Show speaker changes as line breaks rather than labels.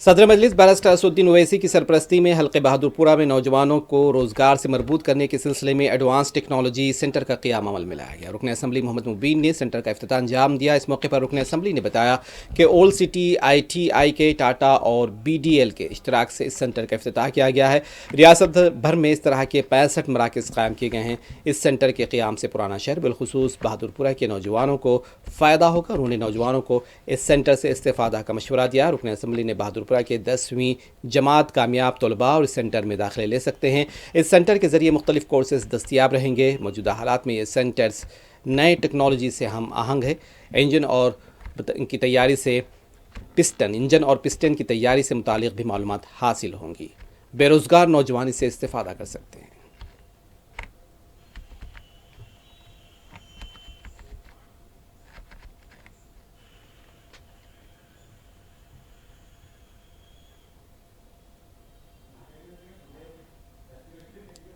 صدر مجلس بیرسٹر اسدالدین اویسی کی سرپرستی میں حلقہ بہادرپورہ میں نوجوانوں کو روزگار سے مربوط کرنے کے سلسلے میں ایڈوانس ٹیکنالوجی سینٹر کا قیام عمل میں لایا گیا۔ رکن اسمبلی محمد مبین نے سینٹر کا افتتاح انجام دیا۔ اس موقع پر رکن اسمبلی نے بتایا کہ اولڈ سٹی ITI کے ٹاٹا اور BDL کے اشتراک سے اس سینٹر کا افتتاح کیا گیا ہے۔ ریاست بھر میں اس طرح کے 65 مراکز قائم کیے گئے ہیں۔ اس سینٹر کے قیام سے پرانا شہر بالخصوص بہادرپورہ کے نوجوانوں کو فائدہ ہوگا۔ انہوں نے نوجوانوں کو اس سینٹر سے استفادہ کا مشورہ دیا۔ رکن اسمبلی نے بہادرپورہ کے 10ویں جماعت کامیاب طلباء اور اس سینٹر میں داخلے لے سکتے ہیں۔ اس سینٹر کے ذریعے مختلف کورسز دستیاب رہیں گے۔ موجودہ حالات میں یہ سینٹرز نئے ٹیکنالوجی سے ہم آہنگ ہے۔ انجن اور پسٹن کی تیاری سے متعلق بھی معلومات حاصل ہوں گی۔ بے روزگار نوجوان اس سے استفادہ کر سکتے ہیں۔